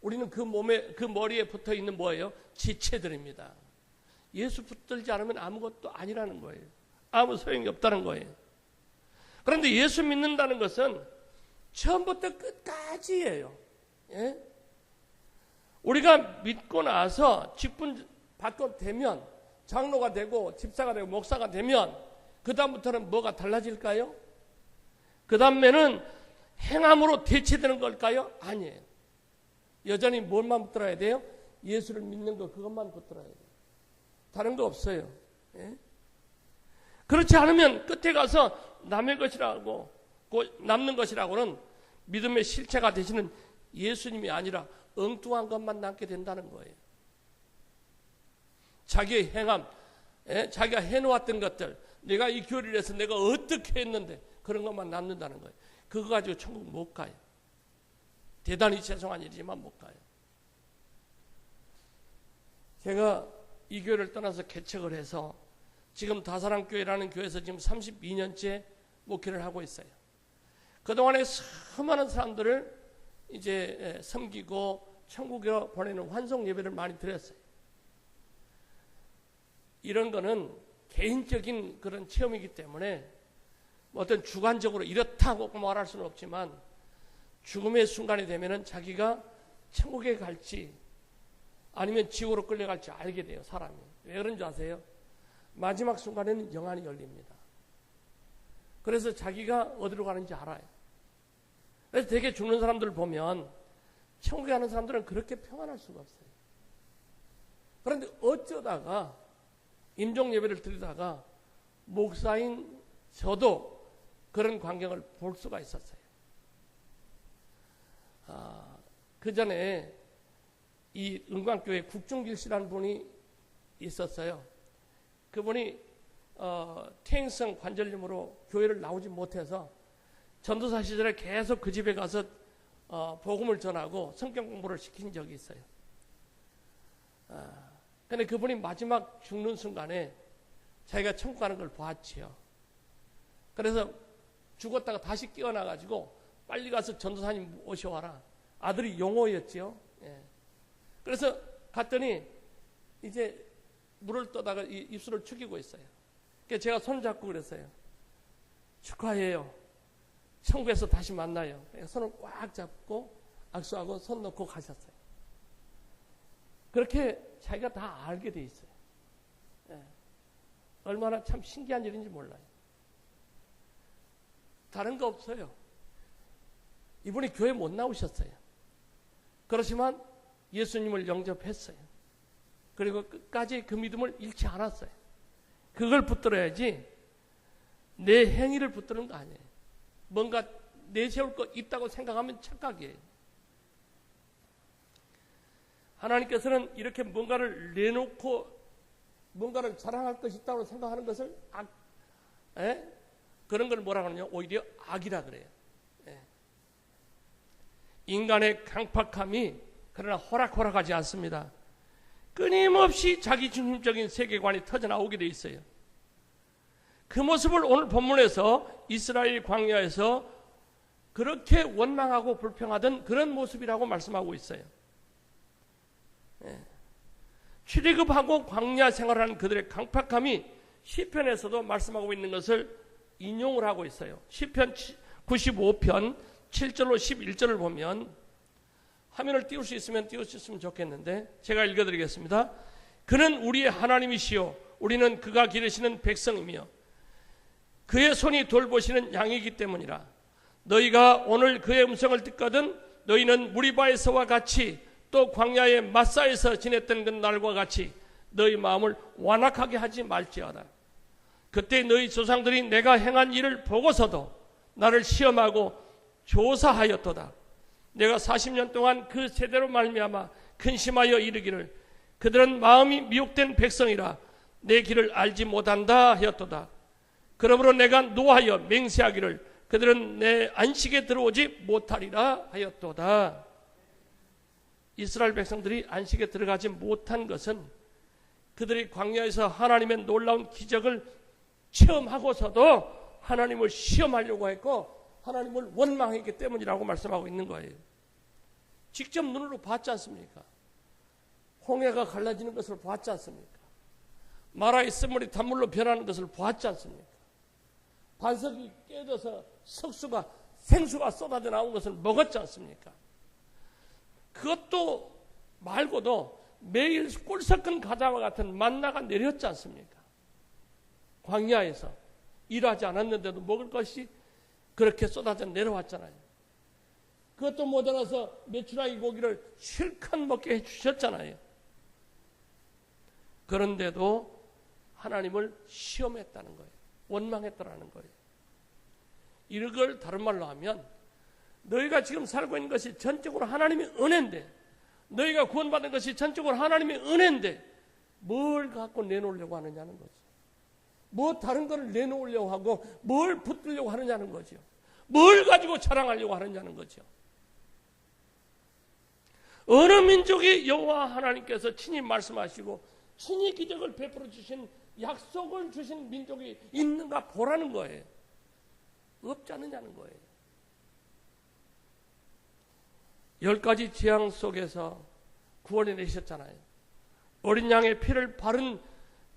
우리는 그 몸에, 그 머리에 붙어 있는 뭐예요? 지체들입니다. 예수 붙들지 않으면 아무것도 아니라는 거예요. 아무 소용이 없다는 거예요. 그런데 예수 믿는다는 것은 처음부터 끝까지예요. 예? 우리가 믿고 나서 직분 받고 되면 장로가 되고 집사가 되고 목사가 되면 그 다음부터는 뭐가 달라질까요? 그 다음에는 행함으로 대체되는 걸까요? 아니에요. 여전히 뭘만 붙들어야 돼요? 예수를 믿는 거 그것만 붙들어야 돼요. 다른 거 없어요. 예? 그렇지 않으면 끝에 가서 남의 것이라고 남는 것이라고는 믿음의 실체가 되시는 예수님이 아니라 엉뚱한 것만 남게 된다는 거예요. 자기의 행함, 자기가 해놓았던 것들, 내가 이 교리를 해서 내가 어떻게 했는데 그런 것만 남는다는 거예요. 그거 가지고 천국 못 가요. 대단히 죄송한 일이지만 못 가요. 제가 이 교회를 떠나서 개척을 해서 지금 다사랑교회라는 교회에서 지금 32년째 목회를 하고 있어요. 그동안에 수많은 사람들을 이제 섬기고 천국에 보내는 환송 예배를 많이 드렸어요. 이런 거는 개인적인 그런 체험이기 때문에 어떤 주관적으로 이렇다고 말할 수는 없지만 죽음의 순간이 되면은 자기가 천국에 갈지 아니면 지옥으로 끌려갈지 알게 돼요, 사람이. 왜 그런지 아세요? 마지막 순간에는 영안이 열립니다. 그래서 자기가 어디로 가는지 알아요. 그래서 되게 죽는 사람들을 보면 천국에 가는 사람들은 그렇게 평안할 수가 없어요. 그런데 어쩌다가 임종 예배를 드리다가 목사인 저도 그런 광경을 볼 수가 있었어요. 그 전에 이 은광교회 국중길 씨라는 분이 있었어요. 그분이 퇴행성 관절염으로 교회를 나오지 못해서 전도사 시절에 계속 그 집에 가서 복음을 전하고 성경 공부를 시킨 적이 있어요. 근데 그분이 마지막 죽는 순간에 자기가 천국 가는 걸 봤지요. 그래서 죽었다가 다시 깨어나가지고 빨리 가서 전도사님 오셔와라. 아들이 용호였지요. 예. 그래서 갔더니 이제 물을 떠다가 입술을 축이고 있어요. 그래서 제가 손 잡고 그랬어요. 축하해요. 천국에서 다시 만나요. 손을 꽉 잡고 악수하고 손 놓고 가셨어요. 그렇게 자기가 다 알게 돼 있어요. 예. 얼마나 참 신기한 일인지 몰라요. 다른 거 없어요. 이분이 교회 못 나오셨어요. 그렇지만 예수님을 영접했어요. 그리고 끝까지 그 믿음을 잃지 않았어요. 그걸 붙들어야지 내 행위를 붙드는 거 아니에요. 뭔가 내세울 거 있다고 생각하면 착각이에요. 하나님께서는 이렇게 뭔가를 내놓고 뭔가를 자랑할 것이 있다고 생각하는 것을 그런 걸 뭐라 그러냐? 오히려 악이라 그래요. 인간의 강팍함이 그러나 호락호락하지 않습니다. 끊임없이 자기중심적인 세계관이 터져나오게 돼 있어요. 그 모습을 오늘 본문에서 이스라엘 광야에서 그렇게 원망하고 불평하던 그런 모습이라고 말씀하고 있어요. 출애굽하고 광야 생활하는 그들의 강팍함이 시편에서도 말씀하고 있는 것을 인용을 하고 있어요. 시편 95편 7절로 11절을 보면 화면을 띄울 수 있으면 띄우셨으면 좋겠는데 제가 읽어드리겠습니다. 그는 우리의 하나님이시요 우리는 그가 기르시는 백성이며 그의 손이 돌보시는 양이기 때문이라. 너희가 오늘 그의 음성을 듣거든 너희는 무리바에서와 같이 또 광야의 마사에서 지냈던 그 날과 같이 너희 마음을 완악하게 하지 말지어다. 그때 너희 조상들이 내가 행한 일을 보고서도 나를 시험하고 조사하였도다. 내가 40년 동안 그 세대로 말미암아 근심하여 이르기를 그들은 마음이 미혹된 백성이라 내 길을 알지 못한다 하였도다. 그러므로 내가 노하여 맹세하기를 그들은 내 안식에 들어오지 못하리라 하였도다. 이스라엘 백성들이 안식에 들어가지 못한 것은 그들이 광야에서 하나님의 놀라운 기적을 체험하고서도 하나님을 시험하려고 했고 하나님을 원망했기 때문이라고 말씀하고 있는 거예요. 직접 눈으로 봤지 않습니까? 홍해가 갈라지는 것을 봤지 않습니까? 마라의 쓴물이 단물로 변하는 것을 봤지 않습니까? 반석이 깨져서 생수가 쏟아져 나온 것을 먹었지 않습니까? 그것도 말고도 매일 꿀 섞은 과자와 같은 만나가 내렸지 않습니까? 광야에서 일하지 않았는데도 먹을 것이 그렇게 쏟아져 내려왔잖아요. 그것도 모자라서 메추라기 고기를 실컷 먹게 해주셨잖아요. 그런데도 하나님을 시험했다는 거예요. 원망했다라는 거예요. 이걸 다른 말로 하면 너희가 지금 살고 있는 것이 전적으로 하나님의 은혜인데 너희가 구원받은 것이 전적으로 하나님의 은혜인데 뭘 갖고 내놓으려고 하느냐는 거죠. 뭐 다른 거를 내놓으려고 하고 뭘 붙들려고 하느냐는 거죠. 뭘 가지고 자랑하려고 하느냐는 거죠. 어느 민족이 여호와 하나님께서 친히 말씀하시고 친히 기적을 베풀어 주신 약속을 주신 민족이 있는가 보라는 거예요. 없지 않느냐는 거예요. 10가지 재앙 속에서 구원해 내셨잖아요. 어린 양의 피를 바른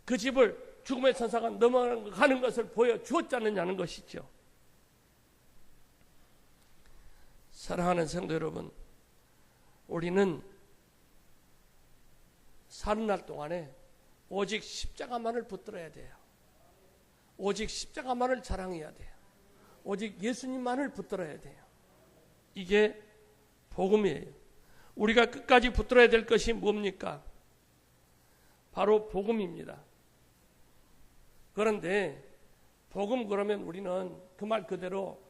그 집을 죽음의 천사가 넘어가는 것을 보여주었지 않느냐는 것이죠. 사랑하는 성도 여러분, 우리는 사는 날 동안에 오직 십자가만을 붙들어야 돼요. 오직 십자가만을 자랑해야 돼요. 오직 예수님만을 붙들어야 돼요. 이게 복음이에요. 우리가 끝까지 붙들어야 될 것이 뭡니까? 바로 복음입니다. 그런데 복음 그러면 우리는 그 말 그대로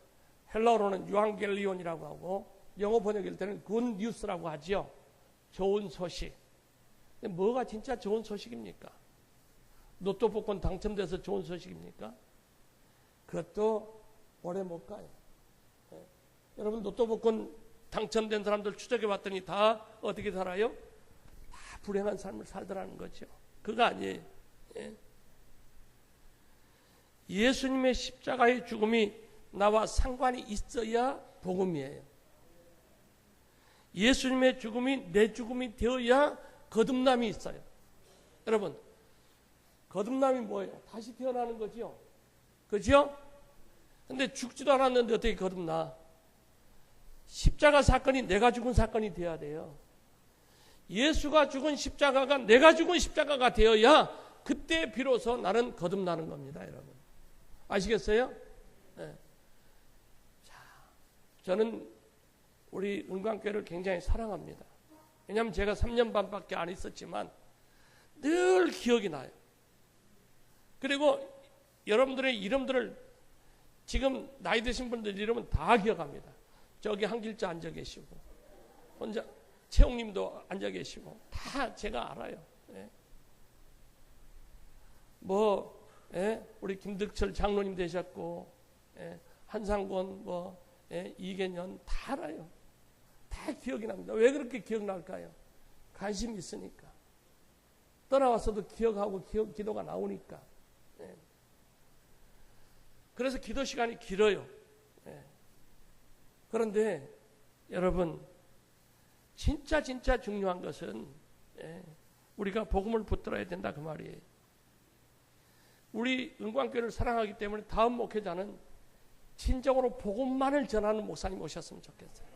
헬라어로는 유앙겔리온이라고 하고 영어 번역일 때는 굿 뉴스라고 하죠. 좋은 소식. 근데 뭐가 진짜 좋은 소식입니까? 로또 복권 당첨돼서 좋은 소식입니까? 그것도 오래 못 가요. 예. 여러분 로또 복권 당첨된 사람들 추적해 봤더니 다 어떻게 살아요? 다 불행한 삶을 살더라는 거죠. 그거 아니에요. 예. 예수님의 십자가의 죽음이 나와 상관이 있어야 복음이에요. 예수님의 죽음이 내 죽음이 되어야 거듭남이 있어요. 여러분, 거듭남이 뭐예요? 다시 태어나는 거죠. 그죠? 근데 죽지도 않았는데 어떻게 거듭나? 십자가 사건이 내가 죽은 사건이 되어야 돼요. 예수가 죽은 십자가가 내가 죽은 십자가가 되어야 그때 비로소 나는 거듭나는 겁니다, 여러분. 아시겠어요? 네. 자, 저는 우리 은광교회를 굉장히 사랑합니다. 왜냐하면 제가 3년 반밖에 안 있었지만 늘 기억이 나요. 그리고 여러분들의 이름들을 지금 나이 드신 분들 이름은 다 기억합니다. 저기 한 길자 앉아 계시고 혼자 채용님도 앉아 계시고 다 제가 알아요. 예. 우리 김득철 장로님 되셨고, 예. 한상권 이계년 다 알아요. 다 기억이 납니다. 왜 그렇게 기억날까요? 관심이 있으니까. 떠나왔어도 기억하고 기도가 나오니까. 예. 그래서 기도 시간이 길어요. 예. 그런데 여러분, 진짜 중요한 것은 우리가 복음을 붙들어야 된다 그 말이에요. 우리 은광교회를 사랑하기 때문에 다음 목회자는 진정으로 복음만을 전하는 목사님 오셨으면 좋겠어요.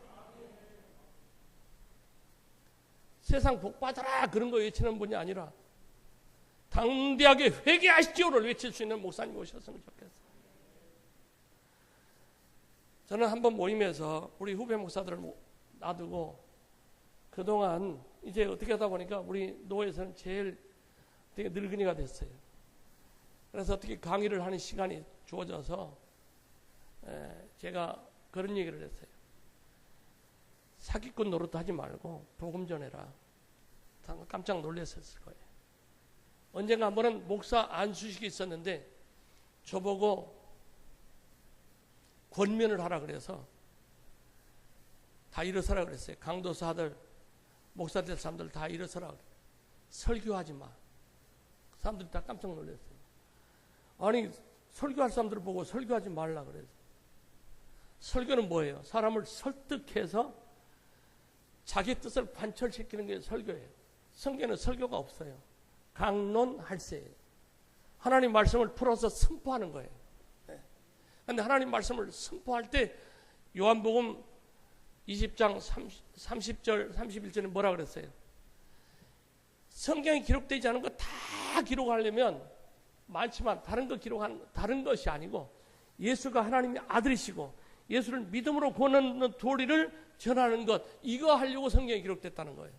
세상 복 받아라 그런 거 외치는 분이 아니라 당대하게 회개하시지요를 외칠 수 있는 목사님 오셨으면 좋겠어요. 저는 한번 모임에서 우리 후배 목사들을 놔두고 그동안 이제 어떻게 하다 보니까 우리 노회에서는 제일 되게 늙은이가 됐어요. 그래서 어떻게 강의를 하는 시간이 주어져서 제가 그런 얘기를 했어요. 사기꾼 노릇 하지 말고 복음 전해라. 깜짝 놀랐을 거예요. 언젠가 한 번은 목사 안수식이 있었는데 저보고 권면을 하라 그래서 다 일어서라 그랬어요. 강도사들, 목사 될 사람들 다 일어서라 그래요. 설교하지 마. 사람들이 다 깜짝 놀랐어요. 아니 설교할 사람들을 보고 설교하지 말라 그래서. 설교는 뭐예요? 사람을 설득해서 자기 뜻을 관철시키는 게 설교예요. 성경에는 설교가 없어요. 강론할세예요. 하나님 말씀을 풀어서 선포하는 거예요. 그런데 하나님 말씀을 선포할 때 요한복음 20장 30절 31절에 뭐라 그랬어요? 성경에 기록되지 않은 거 다 기록하려면 많지만 다른 것이 아니고 예수가 하나님의 아들이시고 예수를 믿음으로 구원하는 도리를 전하는 것, 이거 하려고 성경에 기록됐다는 거예요.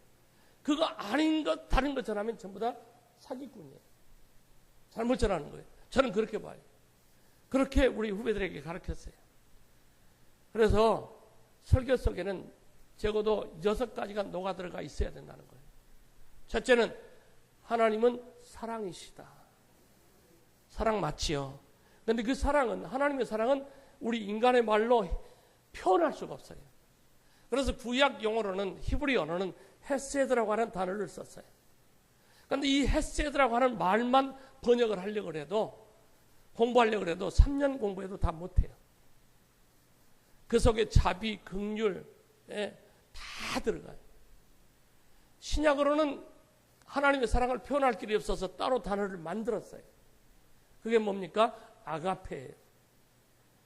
그거 아닌 것, 다른 것 전하면 전부 다 사기꾼이에요. 잘못 전하는 거예요. 저는 그렇게 봐요. 그렇게 우리 후배들에게 가르쳤어요. 그래서 설교 속에는 적어도 6가지가 녹아 들어가 있어야 된다는 거예요. 첫째는 하나님은 사랑이시다. 사랑 맞지요. 그런데 그 사랑은, 하나님의 사랑은 우리 인간의 말로 표현할 수가 없어요. 그래서 구약 용어로는, 히브리 언어는 헤세드라고 하는 단어를 썼어요. 그런데 이 헤세드라고 하는 말만 번역을 하려고 해도, 공부하려고 해도 3년 공부해도 다 못해요. 그 속에 자비, 긍휼 다 들어가요. 신약으로는 하나님의 사랑을 표현할 길이 없어서 따로 단어를 만들었어요. 그게 뭡니까? 아가페예요.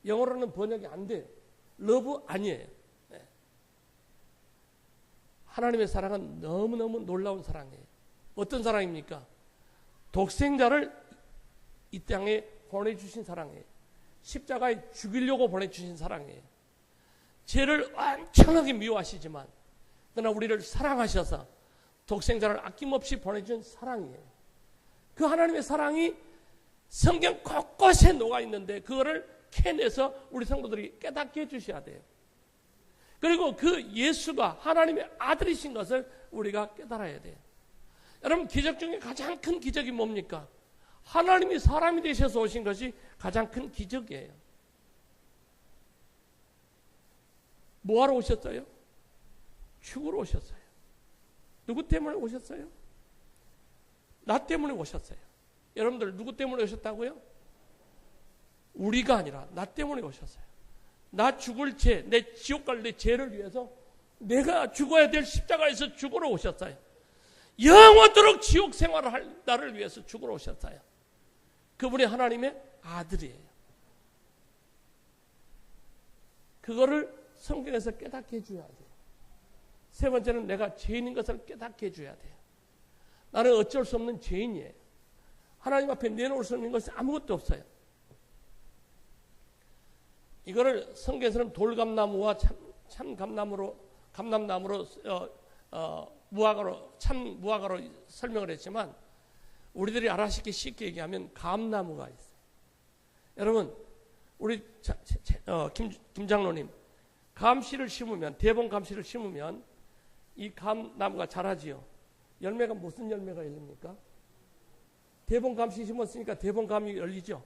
영어로는 번역이 안 돼요. 러브 아니에요. 하나님의 사랑은 너무너무 놀라운 사랑이에요. 어떤 사랑입니까? 독생자를 이 땅에 보내주신 사랑이에요. 십자가에 죽이려고 보내주신 사랑이에요. 죄를 엄청나게 미워하시지만 그러나 우리를 사랑하셔서 독생자를 아낌없이 보내준 사랑이에요. 그 하나님의 사랑이 성경 곳곳에 녹아있는데 그거를 캐내서 우리 성도들이 깨닫게 해주셔야 돼요. 그리고 그 예수가 하나님의 아들이신 것을 우리가 깨달아야 돼요. 여러분, 기적 중에 가장 큰 기적이 뭡니까? 하나님이 사람이 되셔서 오신 것이 가장 큰 기적이에요. 뭐하러 오셨어요? 죽으러 오셨어요. 누구 때문에 오셨어요? 나 때문에 오셨어요. 여러분들 누구 때문에 오셨다고요? 우리가 아니라 나 때문에 오셨어요. 나 죽을 죄, 내 지옥 갈 내 죄를 위해서 내가 죽어야 될 십자가에서 죽으러 오셨어요. 영원토록 지옥 생활을 할 나를 위해서 죽으러 오셨어요. 그분이 하나님의 아들이에요. 그거를 성경에서 깨닫게 해줘야 돼요. 세 번째는 내가 죄인인 것을 깨닫게 해줘야 돼요. 나는 어쩔 수 없는 죄인이에요. 하나님 앞에 내놓을 수 있는 것이 아무것도 없어요. 이거를 성경에서는 돌감나무와 감람나무로 무화과로 참 무화과로 설명을 했지만 우리들이 알아듣기 쉽게 얘기하면 감나무가 있어요. 여러분 우리 김 장로님 감씨를 심으면 대봉 감씨를 심으면 이 감나무가 자라지요. 열매가 무슨 열매가 열립니까? 대봉 감씨 심었으니까 대봉 감이 열리죠.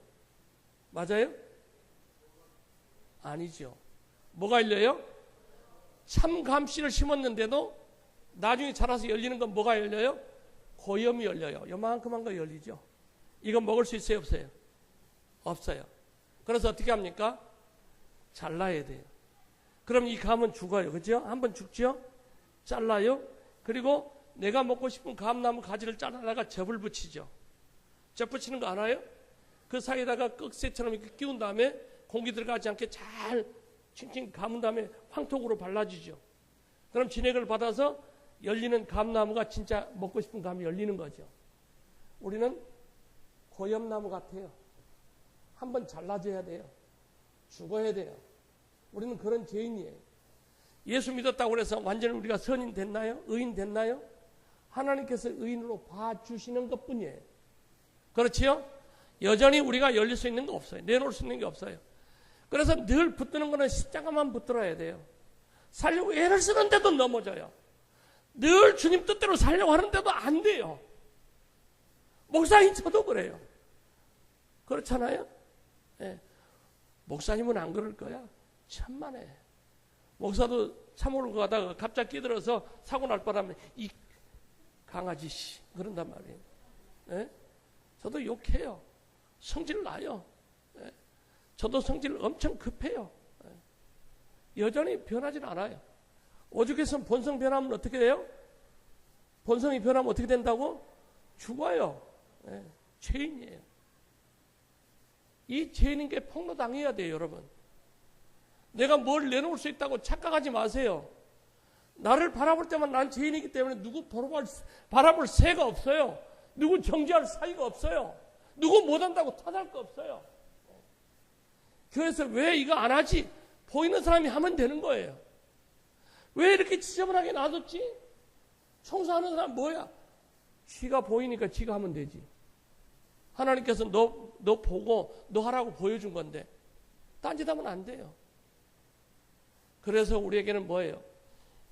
맞아요? 아니죠. 뭐가 열려요? 참 감씨를 심었는데도 나중에 자라서 열리는 건 뭐가 열려요? 고염이 열려요. 요만큼한 거 열리죠. 이거 먹을 수 있어요? 없어요? 없어요. 그래서 어떻게 합니까? 잘라야 돼요. 그럼 이 감은 죽어요. 그죠? 한번 죽죠? 잘라요. 그리고 내가 먹고 싶은 감나무 가지를 잘라다가 접을 붙이죠. 접 붙이는 거 알아요? 그 사이에다가 꺽쇠처럼 이렇게 끼운 다음에 공기 들어가지 않게 잘 칭칭 감은 다음에 황토구로 발라주죠. 그럼 진액을 받아서 열리는 감나무가 진짜 먹고 싶은 감이 열리는 거죠. 우리는 고염나무 같아요. 한번 잘라줘야 돼요. 죽어야 돼요. 우리는 그런 죄인이에요. 예수 믿었다고 해서 완전히 우리가 선인 됐나요? 의인 됐나요? 하나님께서 의인으로 봐주시는 것뿐이에요. 그렇지요? 여전히 우리가 열릴 수 있는 거 없어요. 내놓을 수 있는 게 없어요. 그래서 늘 붙드는 거는 십자가만 붙들어야 돼요. 살려고 애를 쓰는데도 넘어져요. 늘 주님 뜻대로 살려고 하는데도 안 돼요. 목사님 저도 그래요. 그렇잖아요? 네. 목사님은 안 그럴 거야. 천만에. 목사도 차 몰고 가다가 갑자기 끼들어서 사고 날 바람에 이 강아지 씨 그런단 말이에요. 네? 저도 욕해요. 성질 나요. 네? 저도 성질 엄청 급해요. 네? 여전히 변하진 않아요. 오죽했으면 본성 변하면 어떻게 돼요? 본성이 변하면 어떻게 된다고? 죽어요. 네? 죄인이에요. 이 죄인인 게 폭로당해야 돼요, 여러분. 내가 뭘 내놓을 수 있다고 착각하지 마세요. 나를 바라볼 때만 난 죄인이기 때문에 누구 바라볼 새가 없어요. 누구 정죄할 사이가 없어요. 누구 못한다고 탓할 거 없어요. 교회에서 왜 이거 안 하지? 보이는 사람이 하면 되는 거예요. 왜 이렇게 지저분하게 놔뒀지? 청소하는 사람 뭐야? 지가 보이니까 지가 하면 되지. 하나님께서 너 보고 너 하라고 보여준 건데 딴짓하면 안 돼요. 그래서 우리에게는 뭐예요?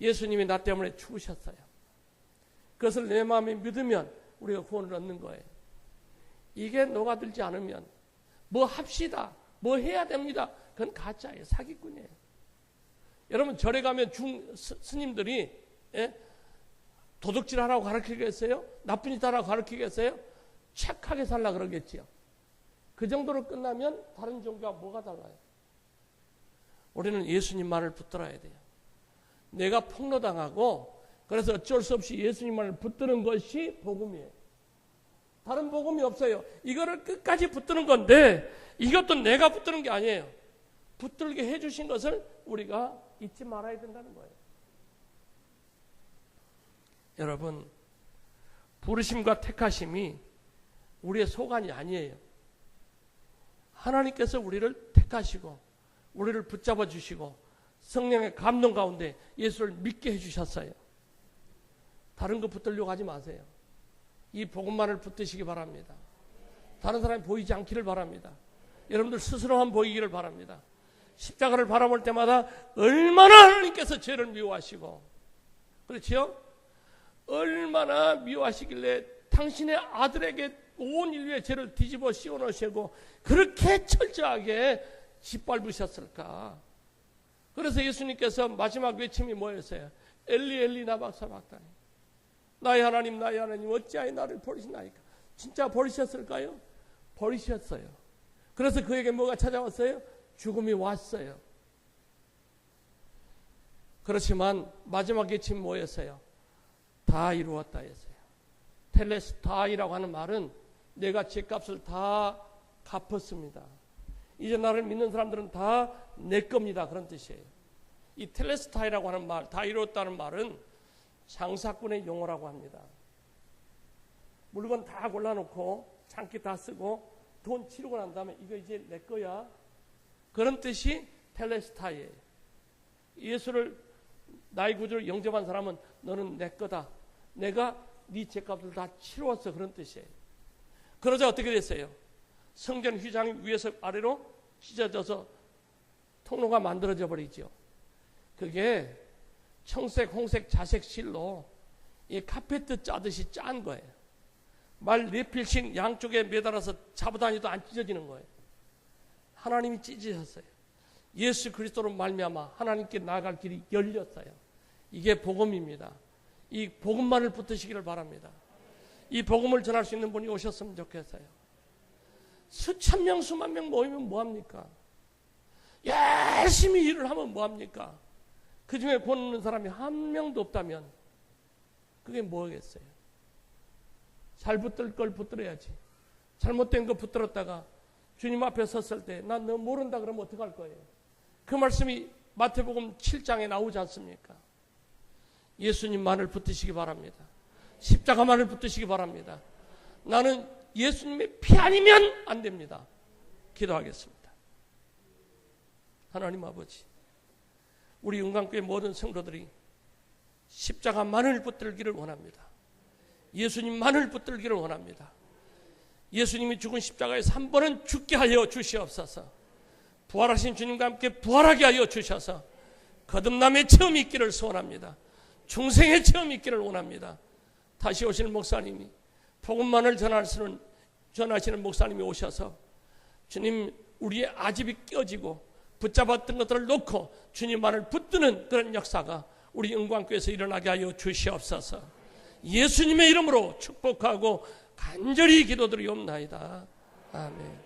예수님이 나 때문에 죽으셨어요. 그것을 내 마음에 믿으면 우리가 구원을 얻는 거예요. 이게 녹아들지 않으면 뭐 합시다, 뭐 해야 됩니다. 그건 가짜예요. 사기꾼이에요. 여러분 절에 가면 스님들이 도둑질 하라고 가르치겠어요? 나쁜 짓 하라고 가르치겠어요? 착하게 살라 그러겠지요. 그 정도로 끝나면 다른 종교가 뭐가 달라요? 우리는 예수님만을 붙들어야 돼요. 내가 폭로당하고 그래서 어쩔 수 없이 예수님만을 붙드는 것이 복음이에요. 다른 복음이 없어요. 이거를 끝까지 붙드는 건데 이것도 내가 붙드는 게 아니에요. 붙들게 해주신 것을 우리가 잊지 말아야 된다는 거예요. 여러분, 부르심과 택하심이 우리의 소관이 아니에요. 하나님께서 우리를 택하시고 우리를 붙잡아 주시고 성령의 감동 가운데 예수를 믿게 해주셨어요. 다른 거 붙들려고 하지 마세요. 이 복음만을 붙드시기 바랍니다. 다른 사람이 보이지 않기를 바랍니다. 여러분들 스스로만 보이기를 바랍니다. 십자가를 바라볼 때마다 얼마나 하나님께서 죄를 미워하시고 그렇지요? 얼마나 미워하시길래 당신의 아들에게 온 인류의 죄를 뒤집어 씌워놓으시고 그렇게 철저하게 짓밟으셨을까? 그래서 예수님께서 마지막 외침이 뭐였어요? 엘리 엘리 나박사박다니, 나의 하나님 나의 하나님 어찌하여 나를 버리시나이까? 진짜 버리셨을까요? 버리셨어요. 그래서 그에게 뭐가 찾아왔어요? 죽음이 왔어요. 그렇지만 마지막 외침이 뭐였어요? 다 이루었다 했어요. 텔레스타이라고 하는 말은 내가 죄값을 다 갚았습니다. 이제 나를 믿는 사람들은 다 내 겁니다. 그런 뜻이에요. 이 텔레스타이라고 하는 말, 다 이루었다는 말은 장사꾼의 용어라고 합니다. 물건 다 골라놓고 장기 다 쓰고 돈 치르고 난 다음에 이거 이제 내 거야. 그런 뜻이 텔레스타이예요. 예수를 나의 구주를 영접한 사람은 너는 내 거다. 내가 네 죄값을 다 치루었어. 그런 뜻이에요. 그러자 어떻게 됐어요? 성전 휘장이 위에서 아래로 찢어져서 통로가 만들어져 버리죠. 그게 청색, 홍색, 자색 실로 이 카페트 짜듯이 짠 거예요. 말 네필씩 양쪽에 매달아서 잡아다니도 안 찢어지는 거예요. 하나님이 찢으셨어요. 예수 그리스도로 말미암아 하나님께 나아갈 길이 열렸어요. 이게 복음입니다. 이 복음만을 붙드시기를 바랍니다. 이 복음을 전할 수 있는 분이 오셨으면 좋겠어요. 수천 명, 수만 명 모이면 뭐합니까? 열심히 일을 하면 뭐합니까? 그 중에 권 없는 사람이 한 명도 없다면 그게 뭐겠어요? 잘 붙들 걸 붙들어야지. 잘못된 거 붙들었다가 주님 앞에 섰을 때 난 너 모른다 그러면 어떡할 거예요? 그 말씀이 마태복음 7장에 나오지 않습니까? 예수님만을 붙드시기 바랍니다. 십자가만을 붙드시기 바랍니다. 나는 예수님의 피 아니면 안 됩니다. 기도하겠습니다. 하나님 아버지, 우리 은광교회 모든 성도들이 십자가만을 붙들기를 원합니다. 예수님만을 붙들기를 원합니다. 예수님이 죽은 십자가에서 한 번은 죽게 하여 주시옵소서. 부활하신 주님과 함께 부활하게 하여 주셔서 거듭남의 체험이 있기를 소원합니다. 중생의 체험이 있기를 원합니다. 다시 오실 목사님이 복음만을 전하시는 목사님이 오셔서 주님 우리의 아집이 껴지고 붙잡았던 것들을 놓고 주님만을 붙드는 그런 역사가 우리 은광교회에서 일어나게 하여 주시옵소서. 예수님의 이름으로 축복하고 간절히 기도드리옵나이다. 아멘.